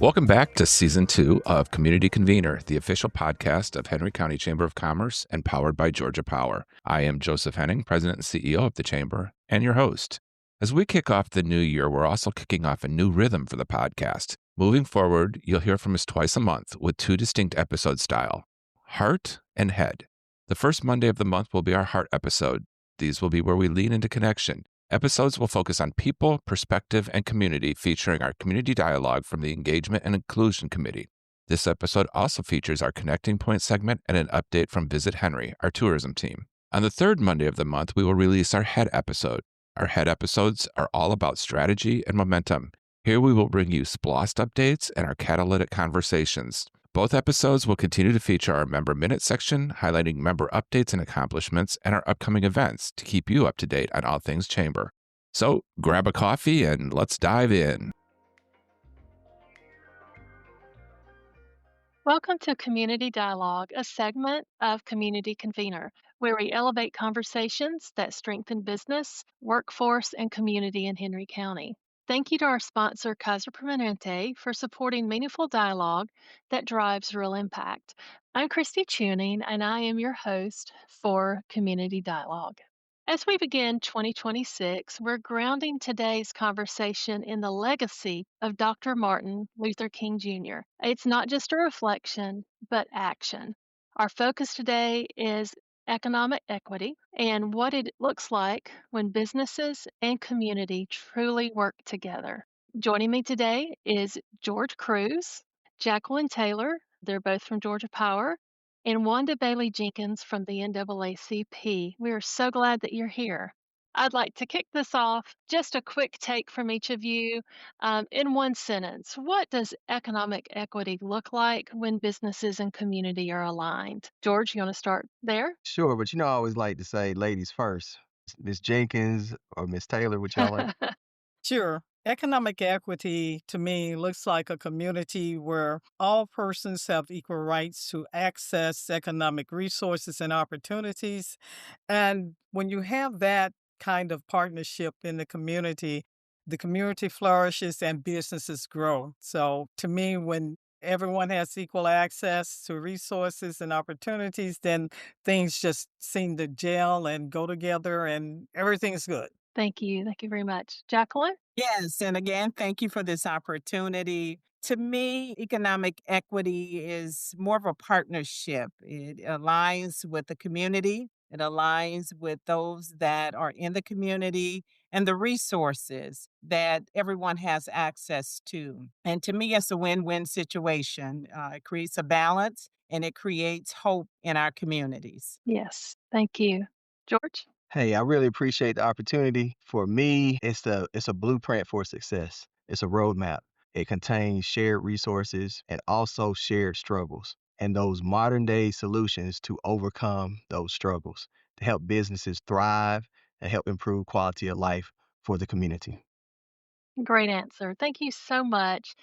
Welcome back to Season 2 of Community Convener, the official podcast of Henry County Chamber of Commerce and powered by Georgia Power. I am Joseph Henning, President and CEO of the Chamber, and your host. As we kick off the new year, we're also kicking off a new rhythm for the podcast. Moving forward, you'll hear from us twice a month with two distinct episode style, Heart and Head. The first Monday of the month will be our Heart episode. These will be where we lean into connection. Episodes will focus on people, perspective, and community, featuring our community dialogue from the Engagement and Inclusion Committee. This episode also features our Connecting Point segment and an update from Visit Henry, our tourism team. On the third Monday of the month, we will release our Head episode. Our Head episodes are all about strategy and momentum. Here we will bring you SPLOST updates and our catalytic conversations. Both episodes will continue to feature our Member Minute section, highlighting member updates and accomplishments, and our upcoming events to keep you up to date on all things Chamber. So grab a coffee and let's dive in. Welcome to Community Dialogue, a segment of Community Convener, where we elevate conversations that strengthen business, workforce, and community in Henry County. Thank you to our sponsor, Kaiser Permanente, for supporting meaningful dialogue that drives real impact. I'm Christy Chewning, and I am your host for Community Dialogue. As we begin 2026, we're grounding today's conversation in the legacy of Dr. Martin Luther King Jr. It's not just a reflection, but action. Our focus today is economic equity and what it looks like when businesses and community truly work together. Joining me today is George Cruz, Jacqueline Taylor, they're both from Georgia Power, and Wanda Bailey-Jenkins from the NAACP. We are so glad that you're here. I'd like to kick this off. Just a quick take from each of you in one sentence. What does economic equity look like when businesses and community are aligned? George, you want to start there? Sure, but I always like to say ladies first. Miss Jenkins or Miss Taylor, would y'all like? Sure. Economic equity to me looks like a community where all persons have equal rights to access economic resources and opportunities. And when you have that kind of partnership in the community flourishes and businesses grow. So to me, when everyone has equal access to resources and opportunities, then things just seem to gel and go together and everything's good. Thank you. Thank you very much. Jacqueline? Yes, and again, thank you for this opportunity. To me, economic equity is more of a partnership. It aligns with the community, it aligns with those that are in the community and the resources that everyone has access to. And to me, it's a win win situation. It creates a balance and it creates hope in our communities. Yes. Thank you. George? Hey, I really appreciate the opportunity. For me, it's a blueprint for success. It's a roadmap. It contains shared resources and also shared struggles and those modern day solutions to overcome those struggles to help businesses thrive and help improve quality of life for the community. Great answer. Thank you so much.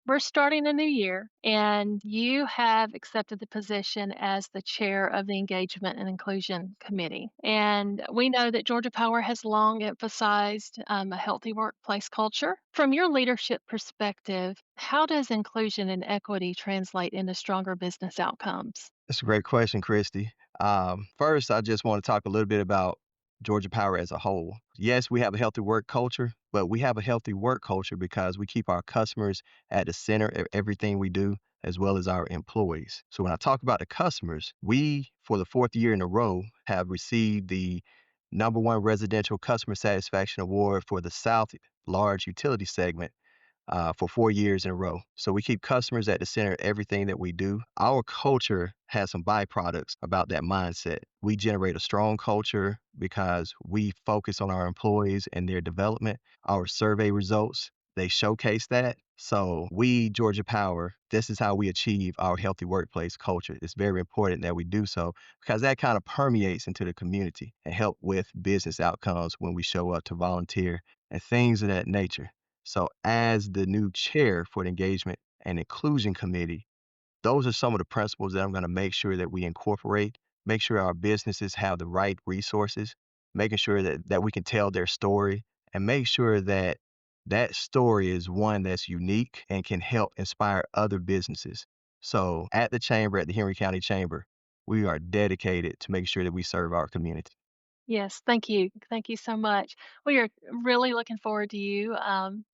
We're starting a new year, and you have accepted the position as the chair of the Engagement and Inclusion Committee. And we know that Georgia Power has long emphasized a healthy workplace culture. From your leadership perspective, how does inclusion and equity translate into stronger business outcomes? That's a great question, Christy. First, I just want to talk a little bit about Georgia Power as a whole. Yes, we have a healthy work culture, but we have a healthy work culture because we keep our customers at the center of everything we do, as well as our employees. So when I talk about the customers, we, for the fourth year in a row, have received the #1 residential customer satisfaction award for the South large utility segment for 4 years in a row. So we keep customers at the center of everything that we do. Our culture has some byproducts about that mindset. We generate a strong culture because we focus on our employees and their development. Our survey results, they showcase that. So we, Georgia Power, this is how we achieve our healthy workplace culture. It's very important that we do so because that kind of permeates into the community and help with business outcomes when we show up to volunteer and things of that nature. So as the new chair for the Engagement and Inclusion Committee, those are some of the principles that I'm going to make sure that we incorporate, make sure our businesses have the right resources, making sure that we can tell their story, and make sure that that story is one that's unique and can help inspire other businesses. So at the Chamber, at the Henry County Chamber, we are dedicated to make sure that we serve our community. Yes, thank you. Thank you so much. We are really looking forward to you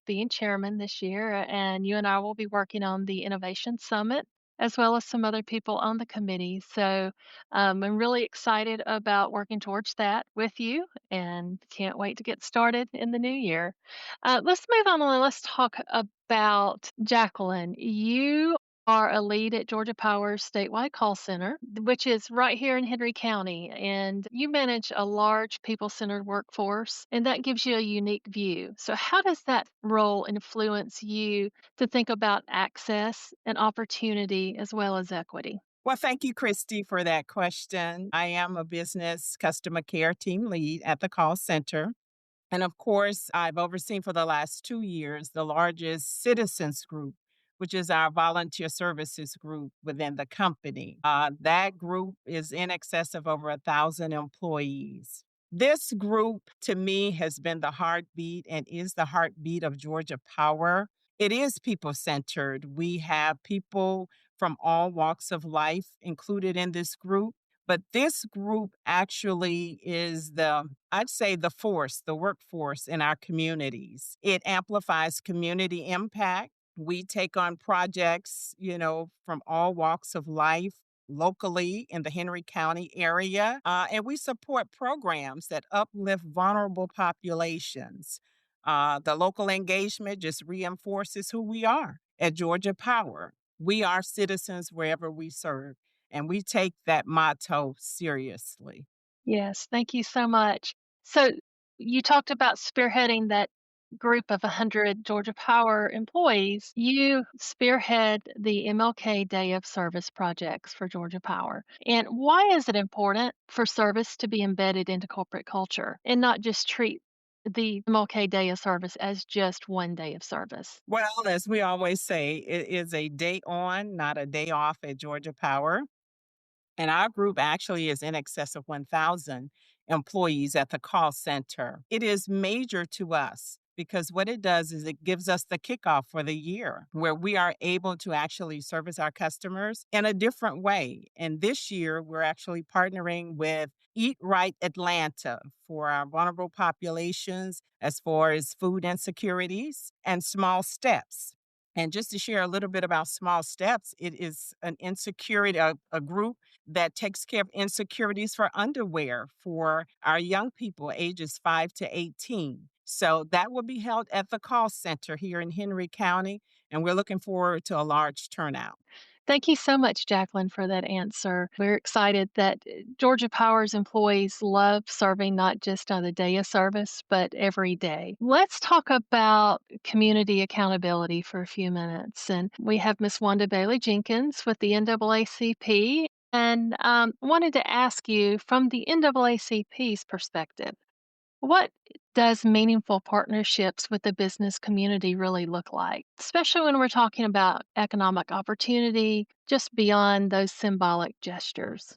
being chairman this year, and you and I will be working on the Innovation Summit as well as some other people on the committee. So I'm really excited about working towards that with you and can't wait to get started in the new year. Let's move on and let's talk about Jacqueline. You are a lead at Georgia Power's statewide call center, which is right here in Henry County. And you manage a large people centered workforce, and that gives you a unique view. So, how does that role influence you to think about access and opportunity as well as equity? Well, thank you, Christy, for that question. I am a business customer care team lead at the call center. And of course, I've overseen for the last 2 years the largest citizens group, which is our volunteer services group within the company. That group is in excess of over 1,000 employees. This group, to me, has been the heartbeat and is the heartbeat of Georgia Power. It is people centered. We have people from all walks of life included in this group. But this group actually is I'd say the workforce in our communities. It amplifies community impact. We take on projects, from all walks of life locally in the Henry County area, and we support programs that uplift vulnerable populations. The local engagement just reinforces who we are at Georgia Power. We are citizens wherever we serve. And we take that motto seriously. Yes, thank you so much. So, you talked about spearheading that group of 100 Georgia Power employees. You spearhead the MLK Day of Service projects for Georgia Power. And why is it important for service to be embedded into corporate culture and not just treat the MLK Day of Service as just one day of service? Well, as we always say, it is a day on, not a day off at Georgia Power. And our group actually is in excess of 1,000 employees at the call center. It is major to us because what it does is it gives us the kickoff for the year where we are able to actually service our customers in a different way. And this year, we're actually partnering with Eat Right Atlanta for our vulnerable populations as far as food insecurities and small steps. And just to share a little bit about Small Steps, it is an insecurity, a group that takes care of insecurities for underwear for our young people ages 5 to 18. So that will be held at the call center here in Henry County, and we're looking forward to a large turnout. Thank you so much, Jacqueline, for that answer. We're excited that Georgia Power's employees love serving not just on the day of service, but every day. Let's talk about community accountability for a few minutes. And we have Miss Wanda Bailey-Jenkins with the NAACP. And wanted to ask you from the NAACP's perspective, what does meaningful partnerships with the business community really look like, especially when we're talking about economic opportunity just beyond those symbolic gestures?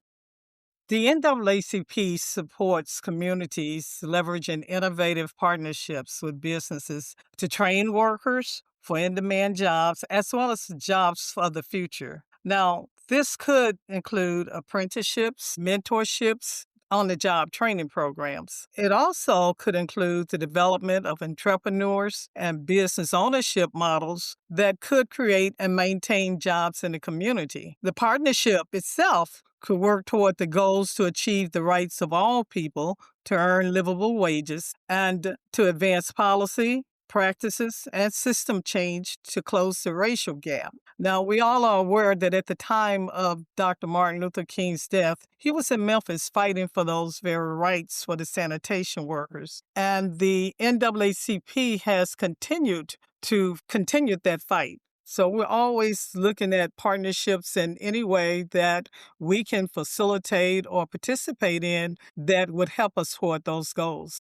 The NAACP supports communities leveraging innovative partnerships with businesses to train workers for in demand jobs as well as jobs for the future. Now, this could include apprenticeships, mentorships, on the job training programs. It also could include the development of entrepreneurs and business ownership models that could create and maintain jobs in the community. The partnership itself could work toward the goals to achieve the rights of all people to earn livable wages and to advance policy, practices, and system change to close the racial gap. Now, we all are aware that at the time of Dr. Martin Luther King's death, he was in Memphis fighting for those very rights for the sanitation workers. And the NAACP has continued that fight. So we're always looking at partnerships in any way that we can facilitate or participate in that would help us toward those goals.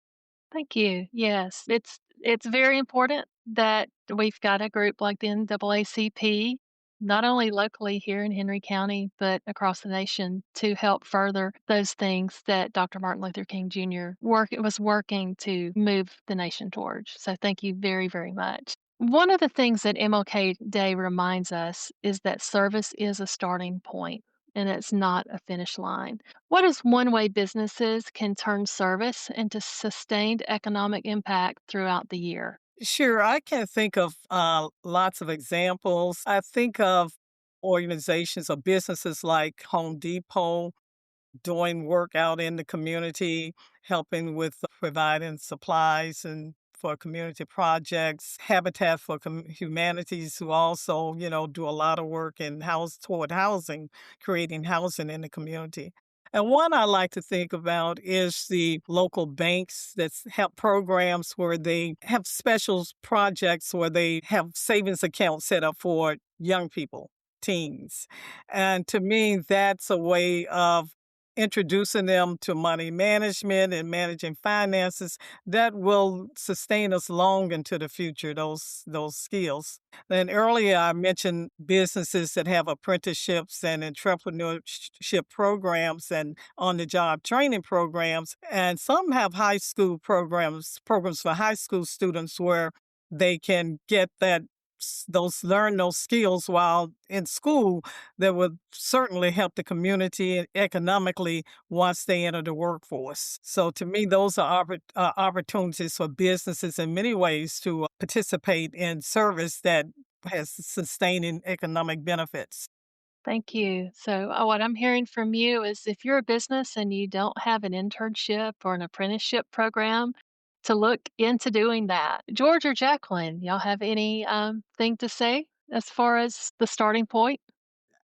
Thank you. Yes, it's very important that we've got a group like the NAACP not only locally here in Henry County, but across the nation to help further those things that Dr. Martin Luther King Jr. Was working to move the nation towards. So thank you very, very much. One of the things that MLK Day reminds us is that service is a starting point and it's not a finish line. What is one way businesses can turn service into sustained economic impact throughout the year? Sure, I can think of lots of examples. I think of organizations or businesses like Home Depot doing work out in the community, helping with providing supplies and for community projects. Habitat for Humanities, who also, do a lot of work in toward housing, creating housing in the community. And one I like to think about is the local banks that have programs where they have special projects where they have savings accounts set up for young people, teens. And to me, that's a way of introducing them to money management and managing finances that will sustain us long into the future, those skills. Then earlier I mentioned businesses that have apprenticeships and entrepreneurship programs and on-the-job training programs, and some have high school programs for high school students where they can get learn those skills while in school that would certainly help the community economically once they enter the workforce. So to me, those are opportunities for businesses in many ways to participate in service that has sustaining economic benefits. Thank you. So, what I'm hearing from you is if you're a business and you don't have an internship or an apprenticeship program, to look into doing that. George or Jacqueline, y'all have any thing to say as far as the starting point?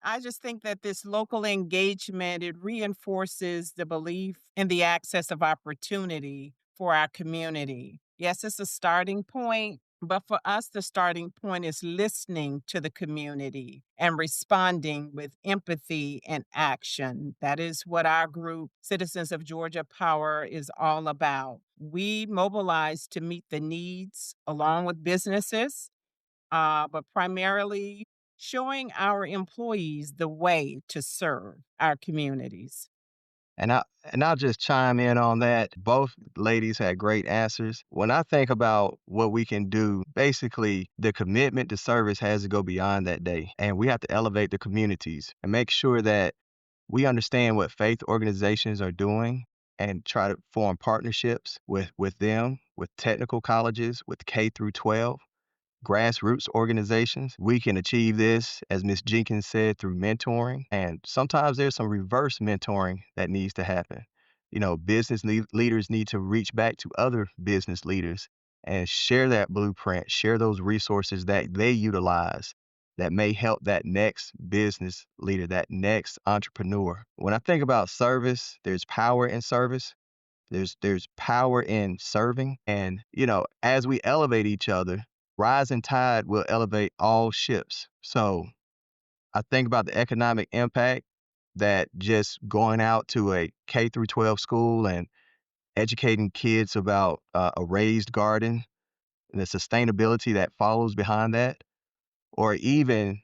I just think that this local engagement, it reinforces the belief in the access of opportunity for our community. Yes, it's a starting point, but for us, the starting point is listening to the community and responding with empathy and action. That is what our group, Citizens of Georgia Power, is all about. We mobilize to meet the needs along with businesses, but primarily showing our employees the way to serve our communities. And I'll just chime in on that. Both ladies had great answers. When I think about what we can do, basically the commitment to service has to go beyond that day. And we have to elevate the communities and make sure that we understand what faith organizations are doing and try to form partnerships with them, with technical colleges, with K through 12 grassroots organizations. We can achieve this, as Ms. Jenkins said, through mentoring. And sometimes there's some reverse mentoring that needs to happen. Business leaders need to reach back to other business leaders and share that blueprint, share those resources that they utilize that may help that next business leader, that next entrepreneur. When I think about service, there's power in service. There's power in serving. And, as we elevate each other, rising tide will elevate all ships. So I think about the economic impact that just going out to a K through 12 school and educating kids about a raised garden and the sustainability that follows behind that, or even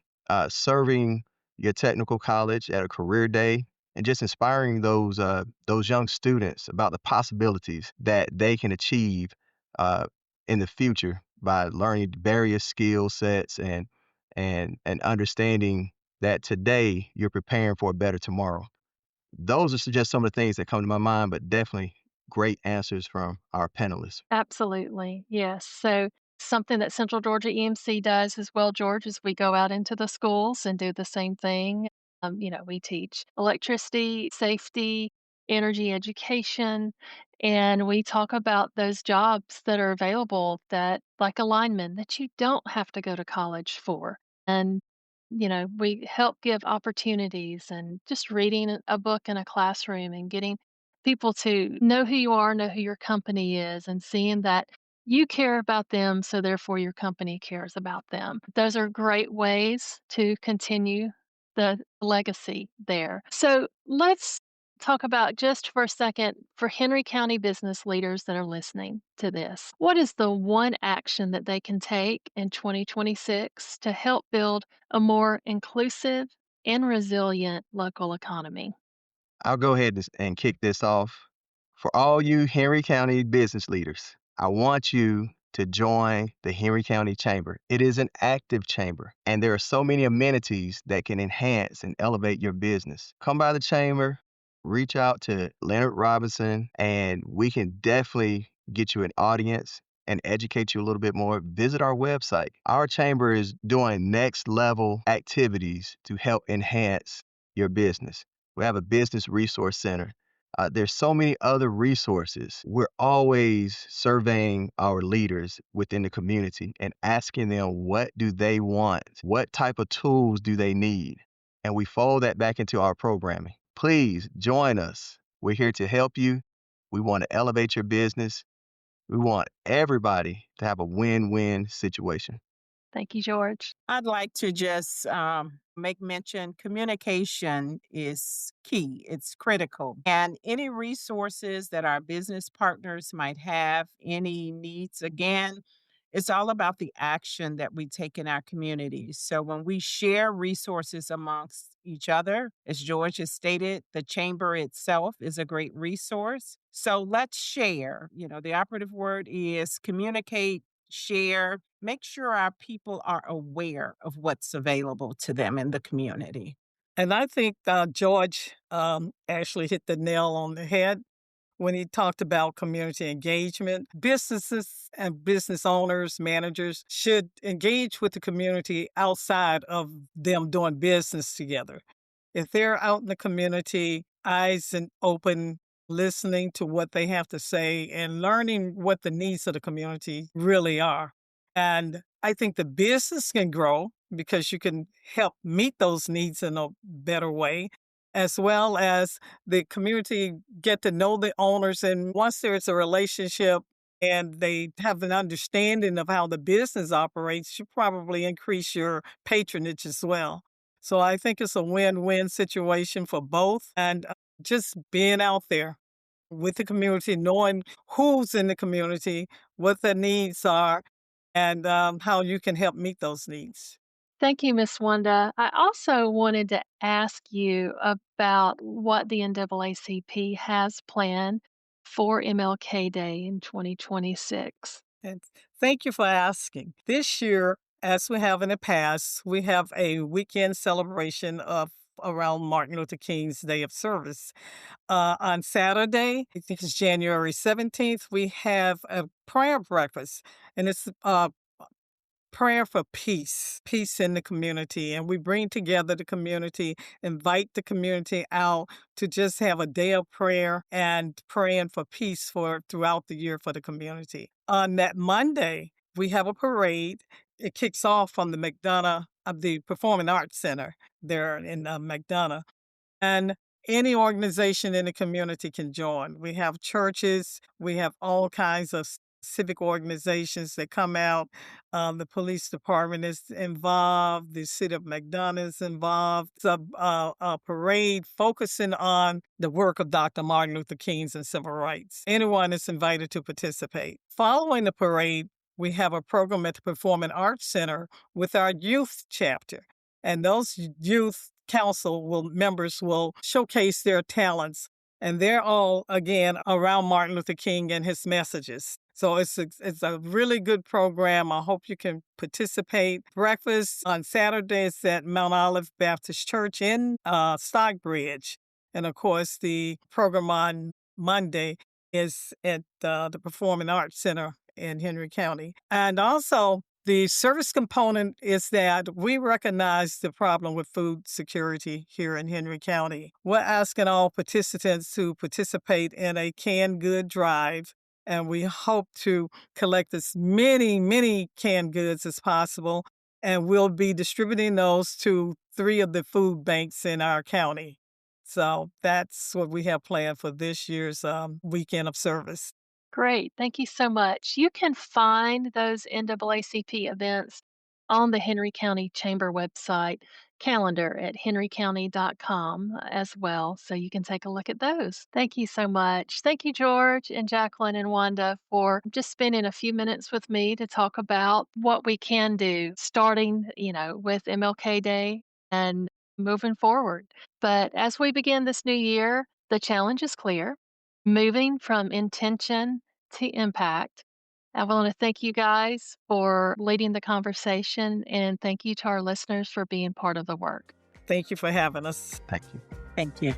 serving your technical college at a career day and just inspiring those young students about the possibilities that they can achieve uh, in the future by learning various skill sets and understanding that today you're preparing for a better tomorrow. Those are just some of the things that come to my mind, but definitely great answers from our panelists. Absolutely. Yes. So something that Central Georgia EMC does as well, George, is we go out into the schools and do the same thing. We teach electricity, safety, energy education, and we talk about those jobs that are available that like a lineman that you don't have to go to college for. And we help give opportunities and just reading a book in a classroom and getting people to know who you are, know who your company is, and seeing that you care about them, so therefore your company cares about them. Those are great ways to continue the legacy there. So let's talk about just for a second for Henry County business leaders that are listening to this. What is the one action that they can take in 2026 to help build a more inclusive and resilient local economy? I'll go ahead and kick this off. For all you Henry County business leaders, I want you to join the Henry County Chamber. It is an active chamber, and there are so many amenities that can enhance and elevate your business. Come by the chamber, reach out to Leonard Robinson, and we can definitely get you an audience and educate you a little bit more. Visit our website. Our chamber is doing next level activities to help enhance your business. We have a business resource center. There's so many other resources. We're always surveying our leaders within the community and asking them what do they want? What type of tools do they need? And we fold that back into our programming. Please join us. We're here to help you. We want to elevate your business. We want everybody to have a win-win situation. Thank you, George. I'd like to just make mention communication is key, it's critical. And any resources that our business partners might have, any needs, again, it's all about the action that we take in our communities. So when we share resources amongst each other, as George has stated, the chamber itself is a great resource. So let's share. The operative word is communicate, share, make sure our people are aware of what's available to them in the community. And I think George actually hit the nail on the head when he talked about community engagement. Businesses and business owners, managers should engage with the community outside of them doing business together. If they're out in the community, eyes and open, listening to what they have to say and learning what the needs of the community really are. And I think the business can grow because you can help meet those needs in a better way, as well as the community get to know the owners. And once there's a relationship and they have an understanding of how the business operates, you probably increase your patronage as well. So I think it's a win-win situation for both. And just being out there with the community, knowing who's in the community, what their needs are, and how you can help meet those needs. Thank you, Miss Wanda. I also wanted to ask you about what the NAACP has planned for MLK Day in 2026. And thank you for asking. This year, as we have in the past, we have a weekend celebration of around Martin Luther King's Day of Service. On Saturday, I think it's January 17th, we have a prayer breakfast, and it's prayer for peace in the community. And we bring together the community, invite the community out to just have a day of prayer and praying for peace for throughout the year for the community. On that Monday, we have a parade. It kicks off from the McDonough of the Performing Arts Center there in McDonough. And any organization in the community can join. We have churches, we have all kinds of civic organizations that come out. The police department is involved. The city of McDonough is involved. It's a parade focusing on the work of Dr. Martin Luther King's and civil rights. Anyone is invited to participate. Following the parade, we have a program at the Performing Arts Center with our youth chapter. And those youth council members will showcase their talents. And they're all, again, around Martin Luther King and his messages. So it's a really good program. I hope you can participate. Breakfast on Saturdays at Mount Olive Baptist Church in Stockbridge. And of course, the program on Monday is at the Performing Arts Center in Henry County. And also, the service component is that we recognize the problem with food security here in Henry County. We're asking all participants to participate in a canned good drive, and we hope to collect as many canned goods as possible, and we'll be distributing those to 3 of the food banks in our county. So that's what we have planned for this year's weekend of service. Great. Thank you so much. You can find those NAACP events on the Henry County Chamber website calendar at henrycounty.com as well. So you can take a look at those. Thank you so much. Thank you, George and Jacqueline and Wanda, for just spending a few minutes with me to talk about what we can do starting, with MLK Day and moving forward. But as we begin this new year, the challenge is clear, moving from intention to impact. I want to thank you guys for leading the conversation, and thank you to our listeners for being part of the work. Thank you for having us. Thank you. Thank you.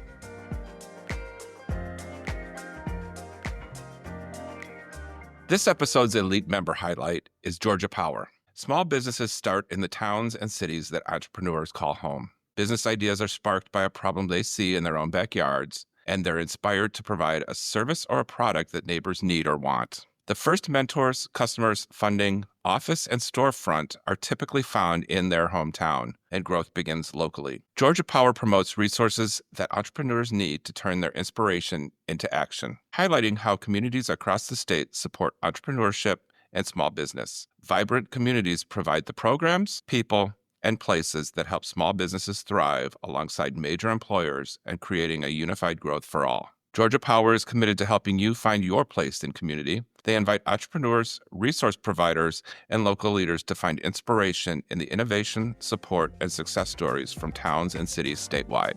This episode's elite member highlight is Georgia Power. Small businesses start in the towns and cities that entrepreneurs call home. Business ideas are sparked by a problem they see in their own backyards, and they're inspired to provide a service or a product that neighbors need or want. The first mentors, customers, funding, office, and storefront are typically found in their hometown, and growth begins locally. Georgia Power promotes resources that entrepreneurs need to turn their inspiration into action, highlighting how communities across the state support entrepreneurship and small business. Vibrant communities provide the programs, people, and places that help small businesses thrive alongside major employers and creating a unified growth for all. Georgia Power is committed to helping you find your place in community. They invite entrepreneurs, resource providers, and local leaders to find inspiration in the innovation, support, and success stories from towns and cities statewide.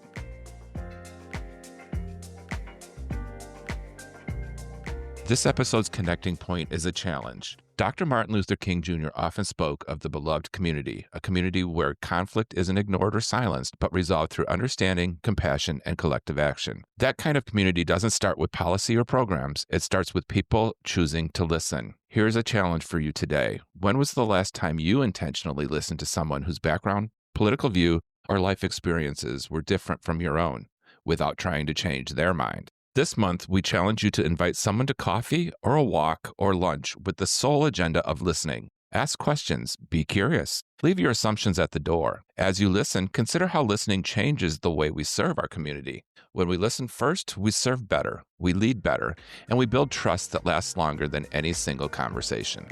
This episode's connecting point is a challenge. Dr. Martin Luther King Jr. often spoke of the beloved community, a community where conflict isn't ignored or silenced, but resolved through understanding, compassion, and collective action. That kind of community doesn't start with policy or programs. It starts with people choosing to listen. Here's a challenge for you today. When was the last time you intentionally listened to someone whose background, political view, or life experiences were different from your own, without trying to change their mind? This month, we challenge you to invite someone to coffee or a walk or lunch with the sole agenda of listening. Ask questions. Be curious. Leave your assumptions at the door. As you listen, consider how listening changes the way we serve our community. When we listen first, we serve better, we lead better, and we build trust that lasts longer than any single conversation.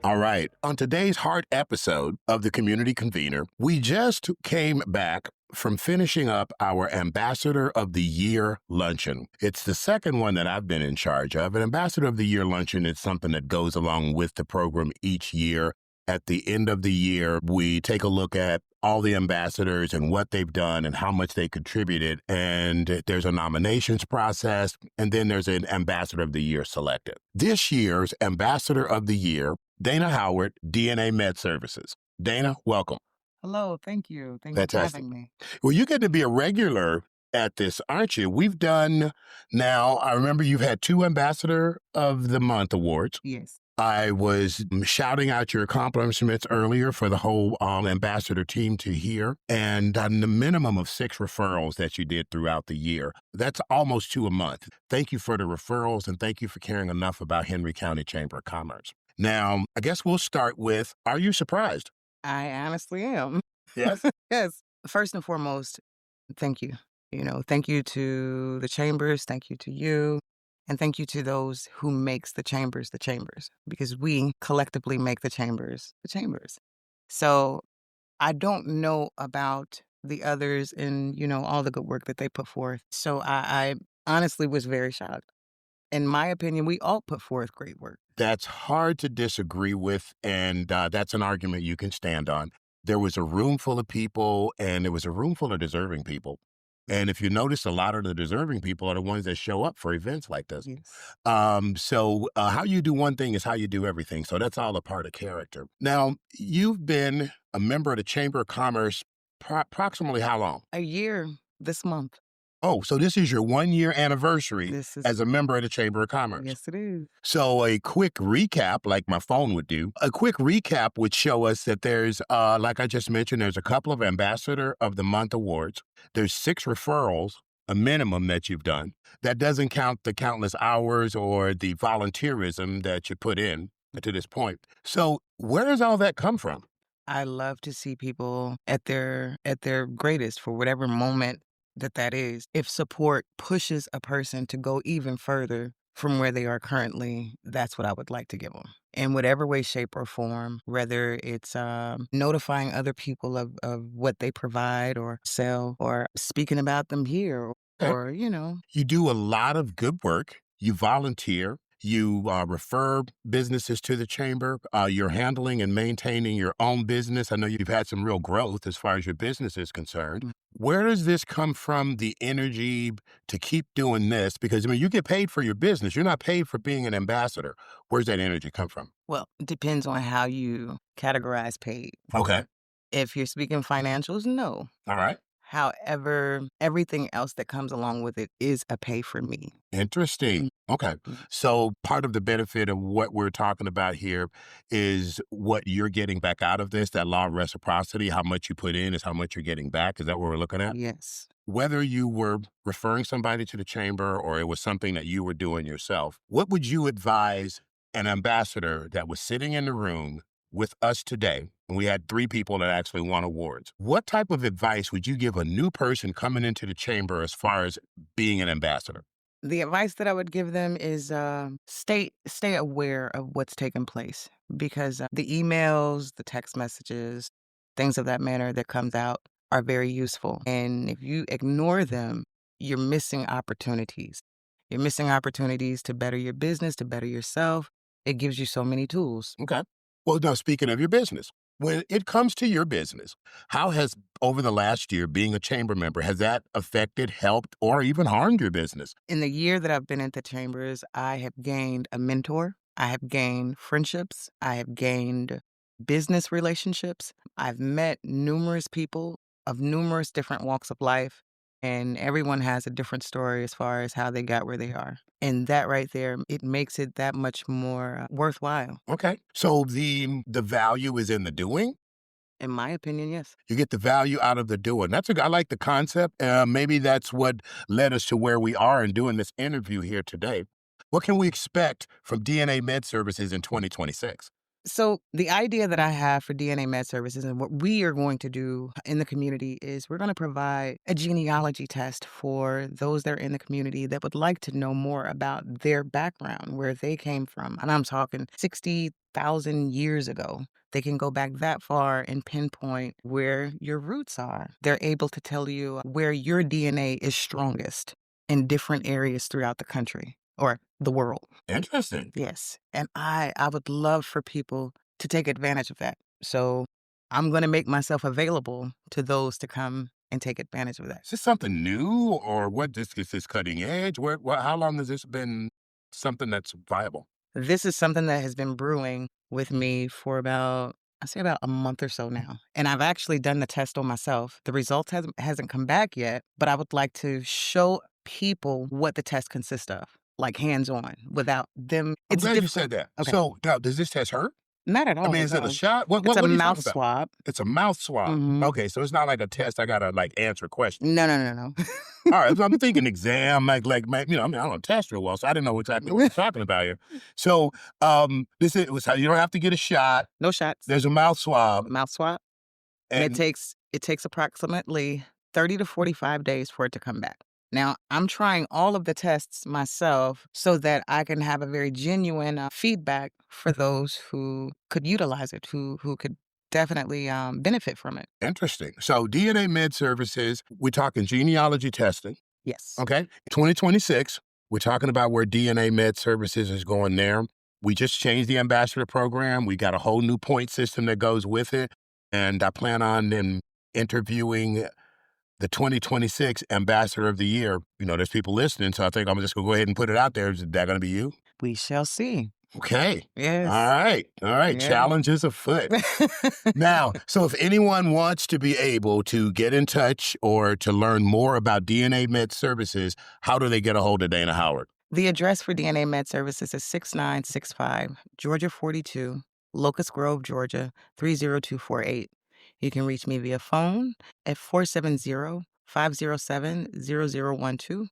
All right. On today's heart episode of the Community Convener, we just came back from finishing up our Ambassador of the Year luncheon. It's the second one that I've been in charge of. An Ambassador of the Year luncheon is something that goes along with the program each year. At the end of the year, we take a look at all the ambassadors and what they've done and how much they contributed. And there's a nominations process, and then there's an Ambassador of the Year selected. This year's Ambassador of the Year, Dana Howard, DNA Med Services. Dana, welcome. Hello, thank you. Thank you for Fantastic. having me. Well, you get to be a regular at this, aren't you? We've done now, I remember you've had 2 Ambassador of the Month awards. Yes. I was shouting out your accomplishments earlier for the whole ambassador team to hear, and on the minimum of 6 referrals that you did throughout the year. That's almost 2 a month. Thank you for the referrals, and thank you for caring enough about Henry County Chamber of Commerce. Now, I guess we'll start with, are you surprised? I honestly am. Yes. Yes. First and foremost, thank you. Thank you to the chambers. Thank you to you. And thank you to those who makes the chambers, because we collectively make the chambers. So I don't know about the others and, all the good work that they put forth. So I honestly was very shocked. In my opinion, we all put forth great work. That's hard to disagree with, and that's an argument you can stand on. There was a room full of people, and there was a room full of deserving people. And if you notice, a lot of the deserving people are the ones that show up for events like this. Yes. So how you do one thing is how you do everything. So that's all a part of character. Now, you've been a member of the Chamber of Commerce approximately how long? A year this month. Oh, so this is your 1-year anniversary This is as a member of the Chamber of Commerce. Yes, it is. So a quick recap, like my phone would do, a quick recap would show us that there's, like I just mentioned, there's a couple of Ambassador of the Month awards. There's 6 referrals, a minimum that you've done. That doesn't count the countless hours or the volunteerism that you put in to this point. So where does all that come from? I love to see people at their greatest for whatever moment that is. If support pushes a person to go even further from where they are currently, that's what I would like to give them. In whatever way, shape, or form, whether it's notifying other people of what they provide or sell, or speaking about them here, Okay. or, You do a lot of good work. You volunteer. You refer businesses to the chamber. You're handling and maintaining your own business. I know you've had some real growth as far as your business is concerned. Mm. Where does this come from, the energy to keep doing this? Because, I mean, you get paid for your business. You're not paid for being an ambassador. Where's that energy come from? Well, it depends on how you categorize paid. Okay. If you're speaking financials, no. All right. However, everything else that comes along with it is a pay for me. Interesting. Okay. So part of the benefit of what we're talking about here is what you're getting back out of this, that law of reciprocity. How much you put in is how much you're getting back. Is that what we're looking at? Yes. Whether you were referring somebody to the chamber or it was something that you were doing yourself, what would you advise an ambassador that was sitting in the room with us today? And we had 3 people that actually won awards. What type of advice would you give a new person coming into the chamber as far as being an ambassador? The advice that I would give them is stay aware of what's taking place, because the emails, the text messages, things of that manner that comes out are very useful. And if you ignore them, you're missing opportunities. You're missing opportunities to better your business, to better yourself. It gives you so many tools. Okay. Well, now, speaking of your business, when it comes to your business, how has, over the last year, being a chamber member, has that affected, helped, or even harmed your business? In the year that I've been at the chambers, I have gained a mentor. I have gained friendships. I have gained business relationships. I've met numerous people of numerous different walks of life, and everyone has a different story as far as how they got where they are. And that right there, it makes it that much more worthwhile. Okay. So the value is in the doing? In my opinion, yes. You get the value out of the doing. I like the concept. Maybe that's what led us to where we are in doing this interview here today. What can we expect from DNA Med Services in 2026? So the idea that I have for DNA Med Services and what we are going to do in the community is we're going to provide a genealogy test for those that are in the community that would like to know more about their background, where they came from. And I'm talking 60,000 years ago. They can go back that far and pinpoint where your roots are. They're able to tell you where your DNA is strongest in different areas throughout the country or the world. Interesting. Yes. And I would love for people to take advantage of that. So I'm going to make myself available to those to come and take advantage of that. Is this something new, or is this cutting edge? How long has this been something that's viable? This is something that has been brewing with me for about a month or so now. And I've actually done the test on myself. The results hasn't come back yet, but I would like to show people what the test consists of, like hands-on, without them. I'm glad you said that. Okay. So now, does this test hurt? Not at all. I mean, is it a shot? It's what a are you mouth talking about? swab. It's a mouth swab. Mhm. Okay, so it's not like a test. I gotta answer questions. No. All right, so I'm thinking exam, I don't test real well, so I didn't know exactly what you're talking about here. So, this is how you don't have to get a shot. No shots. There's a mouth swab, Mouth swab. And it takes approximately 30 to 45 days for it to come back. Now, I'm trying all of the tests myself so that I can have a very genuine feedback for those who could utilize it, who could definitely benefit from it. Interesting. So DNA Med Services, we're talking genealogy testing. Yes. Okay. 2026, we're talking about where DNA Med Services is going there. We just changed the ambassador program. We got a whole new point system that goes with it. And I plan on interviewing the 2026 Ambassador of the Year. There's people listening, so I think I'm just going to go ahead and put it out there. Is that going to be you? We shall see. Okay. Yes. All right. Yeah. Challenge is afoot. Now, so if anyone wants to be able to get in touch or to learn more about DNA Med Services, how do they get a hold of Dana Howard? The address for DNA Med Services is 6965 Georgia 42, Locust Grove, Georgia 30248. You can reach me via phone at 470-507-0012.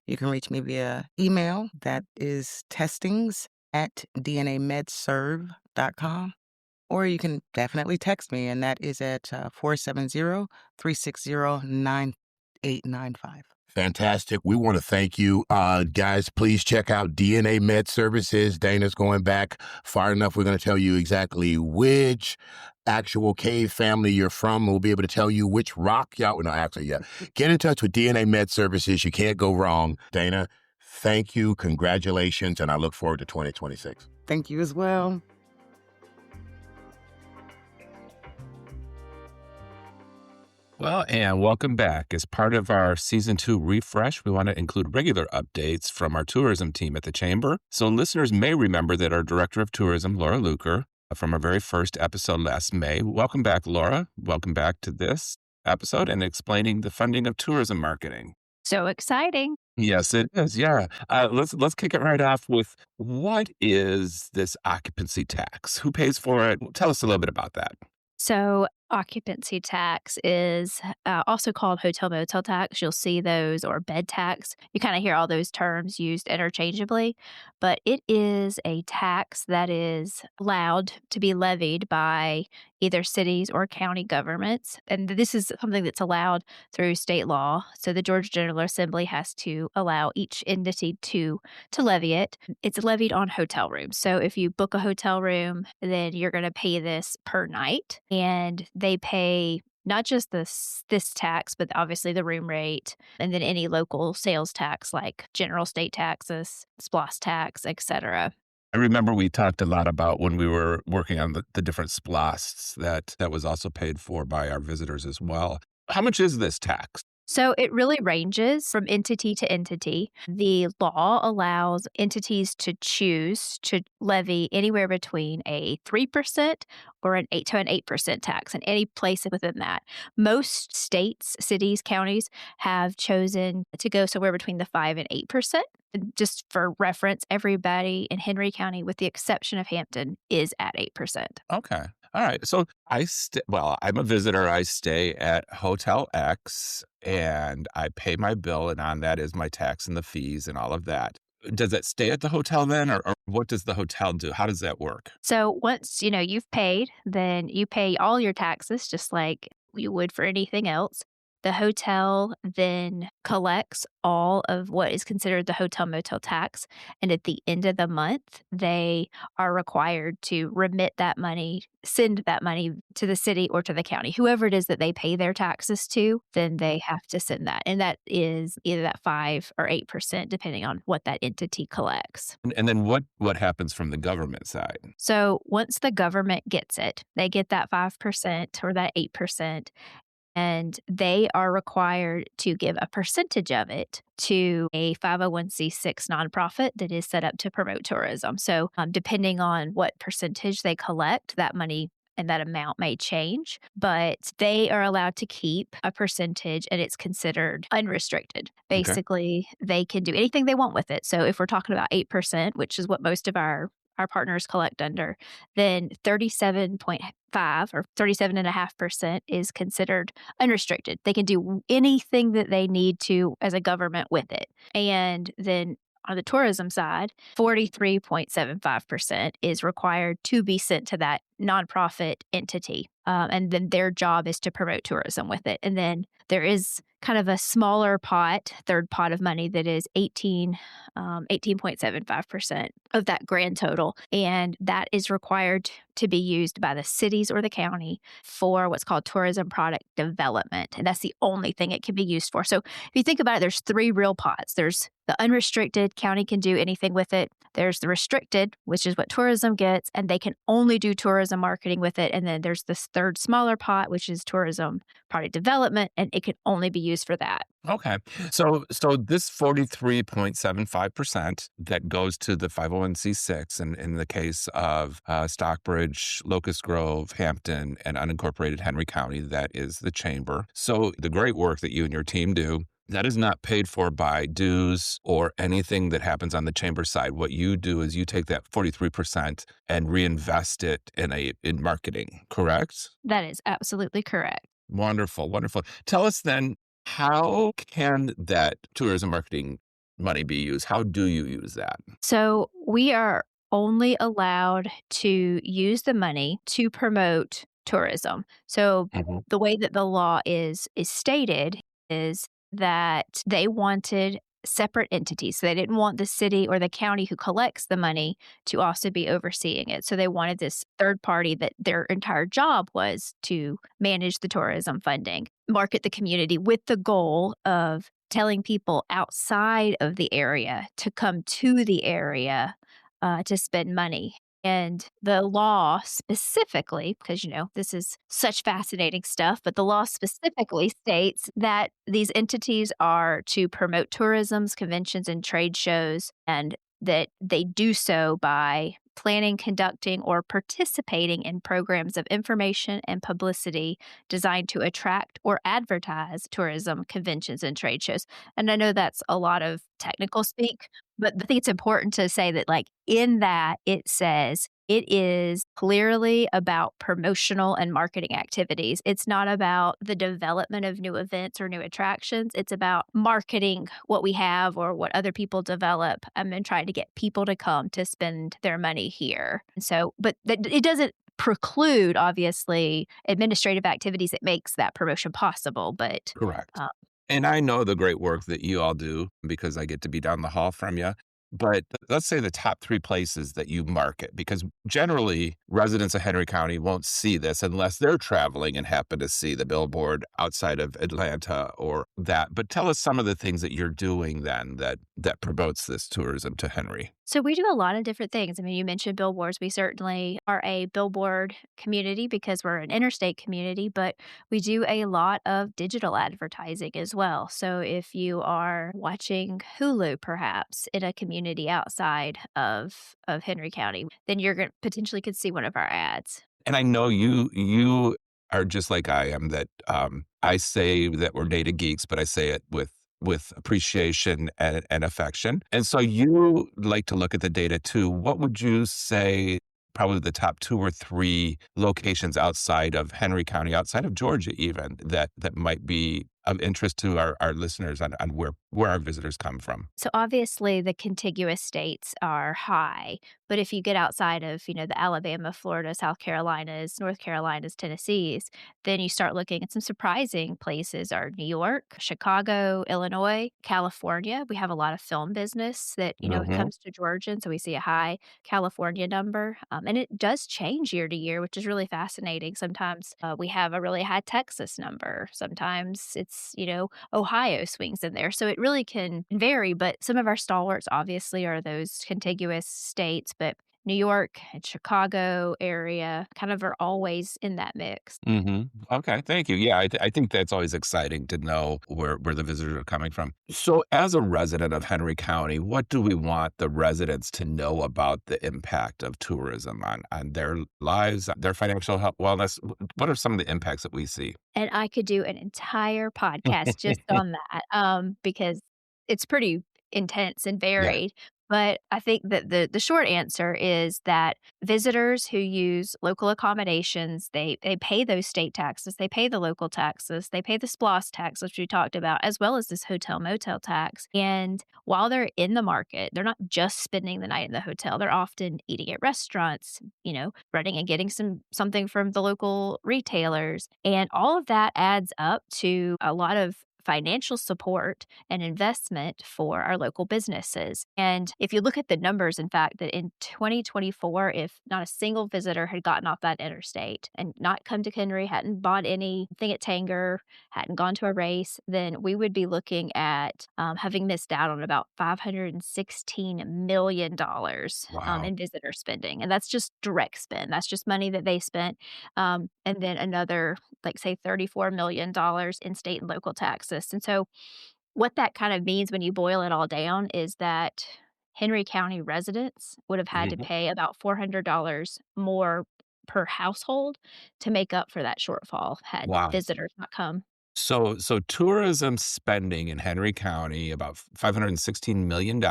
You can reach me via email, that is testings@dnamedserve.com. Or you can definitely text me, and that is at 470-360-9895. Fantastic. We want to thank you. Guys, please check out DNA Med Services. Dana's going back far enough. We're going to tell you exactly which actual cave family you're from. We'll be able to tell you which rock y'all. No, actually, yeah. Get in touch with DNA Med Services. You can't go wrong. Dana, thank you. Congratulations. And I look forward to 2026. Thank you as well. Well, and welcome back. As part of our Season 2 refresh, we want to include regular updates from our tourism team at the Chamber. So listeners may remember that our Director of Tourism, Laura Luker, from our very first episode last May. Welcome back, Laura. Welcome back to this episode and explaining the funding of tourism marketing. So exciting. Yes, it is. Yeah. Let's kick it right off with, what is this occupancy tax? Who pays for it? Tell us a little bit about that. So occupancy tax is also called hotel motel tax. You'll see those, or bed tax. You kind of hear all those terms used interchangeably, but it is a tax that is allowed to be levied by either cities or county governments. And this is something that's allowed through state law. So the Georgia General Assembly has to allow each entity to levy it. It's levied on hotel rooms. So if you book a hotel room, then you're going to pay this per night. And they pay not just this tax, but obviously the room rate, and then any local sales tax like general state taxes, SPLOST tax, etc. I remember we talked a lot about when we were working on the different SPLOSTs that was also paid for by our visitors as well. How much is this tax? So it really ranges from entity to entity. The law allows entities to choose to levy anywhere between a 3% or an 8% tax, and any place within that. Most states, cities, counties have chosen to go somewhere between the 5 and 8%. Just for reference, everybody in Henry County, with the exception of Hampton, is at 8%. Okay. All right. So I'm a visitor. I stay at Hotel X and I pay my bill, and on that is my tax and the fees and all of that. Does it stay at the hotel then, or what does the hotel do? How does that work? So once you've paid, then you pay all your taxes just like you would for anything else. The hotel then collects all of what is considered the hotel motel tax. And at the end of the month, they are required to send that money to the city or to the county. Whoever it is that they pay their taxes to, then they have to send that. And that is either that 5 or 8%, depending on what that entity collects. And then what happens from the government side? So once the government gets it, they get that 5% or that 8%. And they are required to give a percentage of it to a 501c6 nonprofit that is set up to promote tourism. So depending on what percentage they collect, that money and that amount may change, but they are allowed to keep a percentage, and it's considered unrestricted. Basically, They can do anything they want with it. So if we're talking about 8%, which is what most of our partners collect under, then 37.5 or 37.5% is considered unrestricted. They can do anything that they need to as a government with it. And then on the tourism side, 43.75% is required to be sent to that nonprofit entity. And then their job is to promote tourism with it. And then there is kind of a smaller third pot of money that is 18.75% of that grand total. And that is required to be used by the cities or the county for what's called tourism product development. And that's the only thing it can be used for. So if you think about it, there's 3 real pots. There's the unrestricted, county can do anything with it. There's the restricted, which is what tourism gets, and they can only do tourism marketing with it. And then there's this third smaller pot, which is tourism product development, and it can only be used for that. Okay. So this 43.75% that goes to the 501c6, and in the case of Stockbridge, Locust Grove, Hampton, and unincorporated Henry County, that is the Chamber. So the great work that you and your team do, that is not paid for by dues or anything that happens on the Chamber side. What you do is you take that 43% and reinvest it in marketing, correct? That is absolutely correct. Wonderful, wonderful. Tell us then, how can that tourism marketing money be used? How do you use that? So we are only allowed to use the money to promote tourism. So the way that the law is stated is that they wanted separate entities. So they didn't want the city or the county who collects the money to also be overseeing it. So they wanted this third party that their entire job was to manage the tourism funding, market the community with the goal of telling people outside of the area to come to the area to spend money. And the law specifically, because, this is such fascinating stuff, but the law specifically states that these entities are to promote tourisms, conventions, and trade shows, and that they do so by planning, conducting, or participating in programs of information and publicity designed to attract or advertise tourism, conventions, and trade shows. And I know that's a lot of technical speak, but I think it's important to say that, in that, it says it is clearly about promotional and marketing activities. It's not about the development of new events or new attractions. It's about marketing what we have or what other people develop, and trying to get people to come to spend their money here. And so, but it doesn't preclude, obviously, administrative activities that makes that promotion possible. But Correct. And I know the great work that you all do because I get to be down the hall from you. But let's say the top 3 places that you market, because generally residents of Henry County won't see this unless they're traveling and happen to see the billboard outside of Atlanta or that. But tell us some of the things that you're doing then that promotes this tourism to Henry. So we do a lot of different things. I mean, you mentioned billboards. We certainly are a billboard community because we're an interstate community, but we do a lot of digital advertising as well. So if you are watching Hulu, perhaps in a community outside of Henry County, then you're going to potentially could see one of our ads. And I know you are just like I am, that I say that we're data geeks, but I say it with appreciation and affection. And so you like to look at the data too. What would you say probably the top 2 or 3 locations outside of Henry County, outside of Georgia even, that might be of interest to our listeners on where our visitors come from? So obviously the contiguous states are high, but if you get outside of, the Alabama, Florida, South Carolinas, North Carolinas, Tennessees, then you start looking at some surprising places are New York, Chicago, Illinois, California. We have a lot of film business that, it comes to Georgia, and so we see a high California number. And it does change year to year, which is really fascinating. Sometimes we have a really high Texas number. Sometimes it's, Ohio swings in there. So it really can vary, but some of our stalwarts obviously are those contiguous states, but New York and Chicago area kind of are always in that mix. Okay, thank you. Yeah, I think that's always exciting to know where the visitors are coming from. So as a resident of Henry County, what do we want the residents to know about the impact of tourism on their lives, their financial health, wellness? What are some of the impacts that we see? And I could do an entire podcast just on that because it's pretty intense and Yeah. varied. But I think that the short answer is that visitors who use local accommodations, they pay those state taxes, they pay the local taxes, they pay the SPLOST tax, which we talked about, as well as this hotel motel tax. And while they're in the market, they're not just spending the night in the hotel. They're often eating at restaurants, running and getting something from the local retailers. And all of that adds up to a lot of financial support and investment for our local businesses. And if you look at the numbers, in fact, that in 2024, if not a single visitor had gotten off that interstate and not come to Henry, hadn't bought anything at Tanger, hadn't gone to a race, then we would be looking at having missed out on about $516 million Wow. in visitor spending. And that's just direct spend. That's just money that they spent. And then another, say, $34 million in state and local taxes. And so what that kind of means when you boil it all down is that Henry County residents would have had to pay about $400 more per household to make up for that shortfall had Wow. visitors not come. So tourism spending in Henry County, about $516 million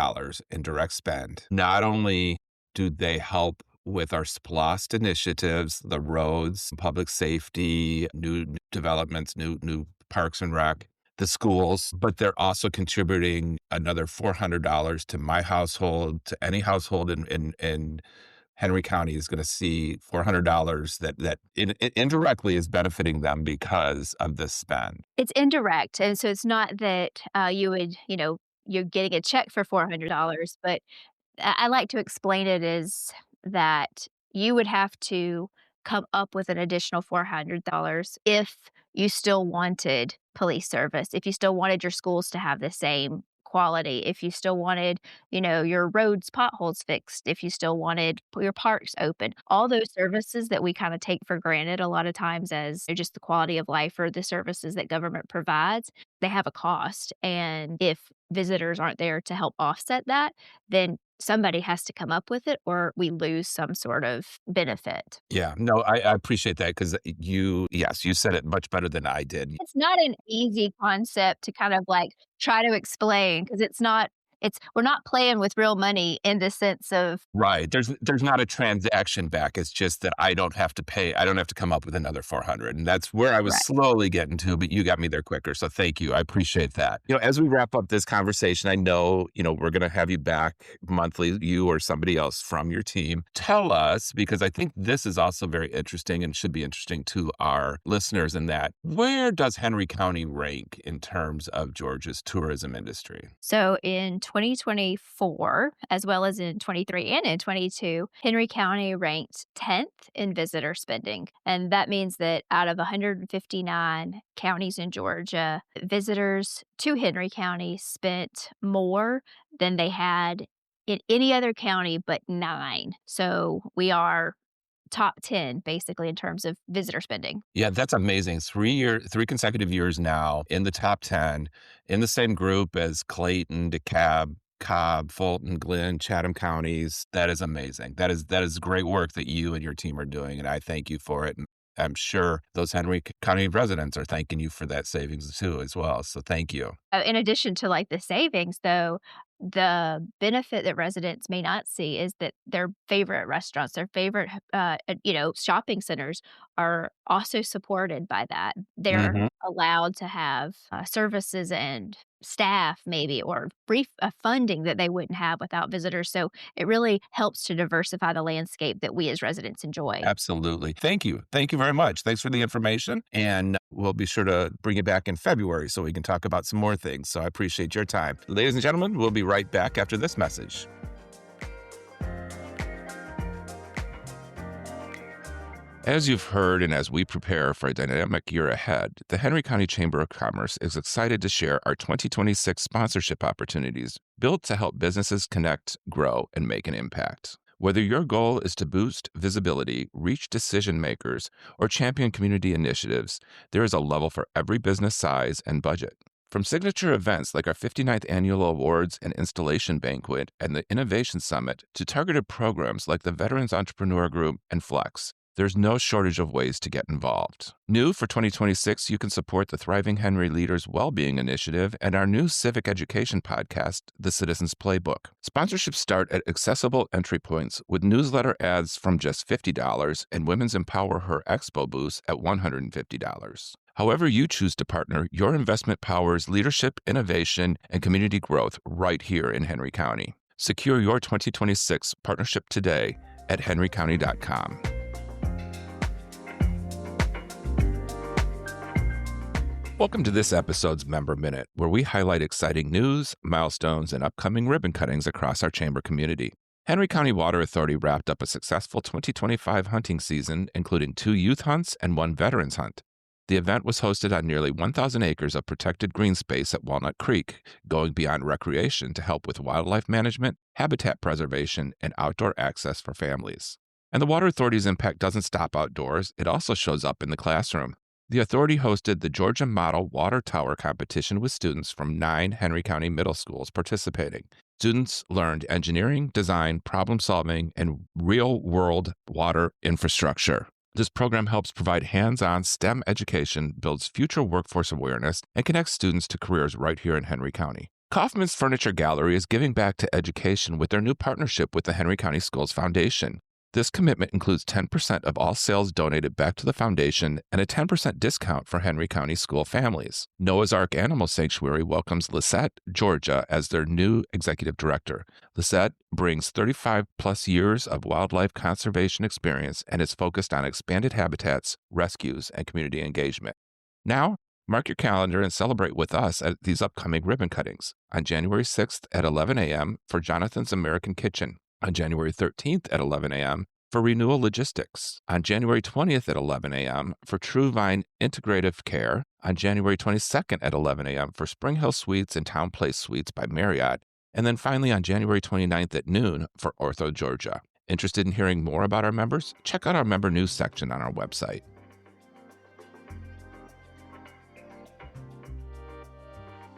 in direct spend. Not only do they help with our SPLOST initiatives, the roads, public safety, new developments, new parks and rec, the schools, but they're also contributing another $400 to my household, to any household in Henry County is going to see $400 that indirectly is benefiting them because of this spend. It's indirect, and so it's not that, you would you're getting a check for $400, but I like to explain it as that you would have to come up with an additional $400 if you still wanted police service, if you still wanted your schools to have the same quality, if you still wanted, your roads, potholes fixed, if you still wanted your parks open. All those services that we kind of take for granted a lot of times as just the quality of life or the services that government provides, they have a cost. And if visitors aren't there to help offset that, then somebody has to come up with it or we lose some sort of benefit. Yeah, no, I appreciate that because you said it much better than I did. It's not an easy concept to kind of like try to explain because we're not playing with real money in the sense of Right. There's not a transaction back. It's just that I don't have to pay. I don't have to come up with another 400. And that's where I was right. slowly getting to, but you got me there quicker. So thank you. I appreciate that. As we wrap up this conversation, I know, we're going to have you back monthly, you or somebody else from your team. Tell us, because I think this is also very interesting and should be interesting to our listeners in that, where does Henry County rank in terms of Georgia's tourism industry? So in 2024, as well as in 23 and in 22, Henry County ranked 10th in visitor spending. And that means that out of 159 counties in Georgia, visitors to Henry County spent more than they had in any other county but 9. So we are top 10 basically in terms of visitor spending. Yeah, that's amazing. 3 consecutive years now in the top 10 in the same group as Clayton, DeKalb, Cobb, Fulton, Glenn, Chatham counties. That is amazing. That is great work that you and your team are doing, and I thank you for it. And I'm sure those Henry County residents are thanking you for that savings too as well. So thank you. In addition to like the savings though, the benefit that residents may not see is that their favorite restaurants, their favorite, shopping centers are also supported by that. They're Mhm. allowed to have services and staff maybe or brief funding that they wouldn't have without visitors. So it really helps to diversify the landscape that we as residents enjoy. Absolutely. Thank you. Thank you very much. Thanks for the information. And we'll be sure to bring you back in February so we can talk about some more things. So I appreciate your time. Ladies and gentlemen, we'll be right back after this message. As you've heard, and as we prepare for a dynamic year ahead, the Henry County Chamber of Commerce is excited to share our 2026 sponsorship opportunities built to help businesses connect, grow, and make an impact. Whether your goal is to boost visibility, reach decision makers, or champion community initiatives, there is a level for every business size and budget. From signature events like our 59th Annual Awards and Installation Banquet and the Innovation Summit to targeted programs like the Veterans Entrepreneur Group and Flex, there's no shortage of ways to get involved. New for 2026, you can support the Thriving Henry Leaders Wellbeing Initiative and our new civic education podcast, The Citizens Playbook. Sponsorships start at accessible entry points with newsletter ads from just $50 and Women's Empower Her Expo booths at $150. However you choose to partner, your investment powers leadership, innovation, and community growth right here in Henry County. Secure your 2026 partnership today at henrycounty.com. Welcome to this episode's Member Minute, where we highlight exciting news, milestones, and upcoming ribbon cuttings across our chamber community. Henry County Water Authority wrapped up a successful 2025 hunting season, including 2 youth hunts and 1 veterans hunt. The event was hosted on nearly 1,000 acres of protected green space at Walnut Creek, going beyond recreation to help with wildlife management, habitat preservation, and outdoor access for families. And the Water Authority's impact doesn't stop outdoors, it also shows up in the classroom. The authority hosted the Georgia Model Water Tower competition with students from 9 Henry County middle schools participating. Students learned engineering, design, problem solving, and real-world water infrastructure. This program helps provide hands-on STEM education, builds future workforce awareness, and connects students to careers right here in Henry County. Kaufman's Furniture Gallery is giving back to education with their new partnership with the Henry County Schools Foundation. This commitment includes 10% of all sales donated back to the foundation and a 10% discount for Henry County school families. Noah's Ark Animal Sanctuary welcomes Lisette, Georgia, as their new executive director. Lisette brings 35 plus years of wildlife conservation experience and is focused on expanded habitats, rescues, and community engagement. Now, mark your calendar and celebrate with us at these upcoming ribbon cuttings. On January 6th at 11 a.m. for Jonathan's American Kitchen. On January 13th at 11 a.m. for Renewal Logistics. On January 20th at 11 a.m. for True Vine Integrative Care. On January 22nd at 11 a.m. for Spring Hill Suites and Town Place Suites by Marriott. And then finally on January 29th at noon for Ortho, Georgia. Interested in hearing more about our members? Check out our member news section on our website.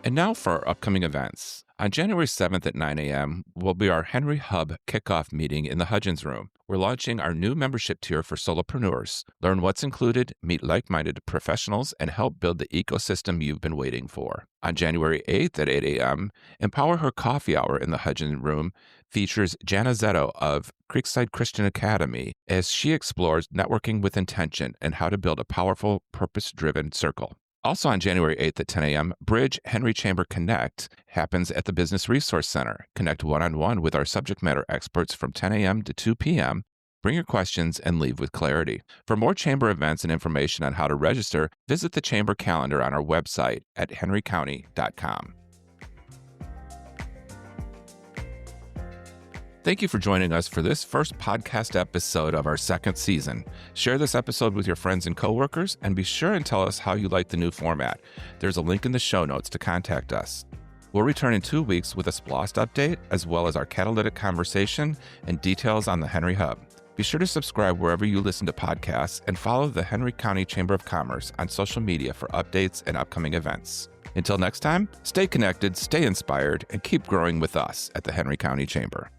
And now for our upcoming events. On January 7th at 9 a.m. will be our Henry Hub kickoff meeting in the Hudgens Room. We're launching our new membership tier for solopreneurs. Learn what's included, meet like-minded professionals, and help build the ecosystem you've been waiting for. On January 8th at 8 a.m., Empower Her Coffee Hour in the Hudgens Room features Jana Zetto of Creekside Christian Academy as she explores networking with intention and how to build a powerful, purpose-driven circle. Also on January 8th at 10 a.m., Bridge Henry Chamber Connect happens at the Business Resource Center. Connect one-on-one with our subject matter experts from 10 a.m. to 2 p.m. Bring your questions and leave with clarity. For more Chamber events and information on how to register, visit the Chamber calendar on our website at henrycounty.com. Thank you for joining us for this first podcast episode of our second season. Share this episode with your friends and coworkers, and be sure and tell us how you like the new format. There's a link in the show notes to contact us. We'll return in 2 weeks with a SPLOST update, as well as our catalytic conversation and details on the Henry Hub. Be sure to subscribe wherever you listen to podcasts and follow the Henry County Chamber of Commerce on social media for updates and upcoming events. Until next time, stay connected, stay inspired, and keep growing with us at the Henry County Chamber.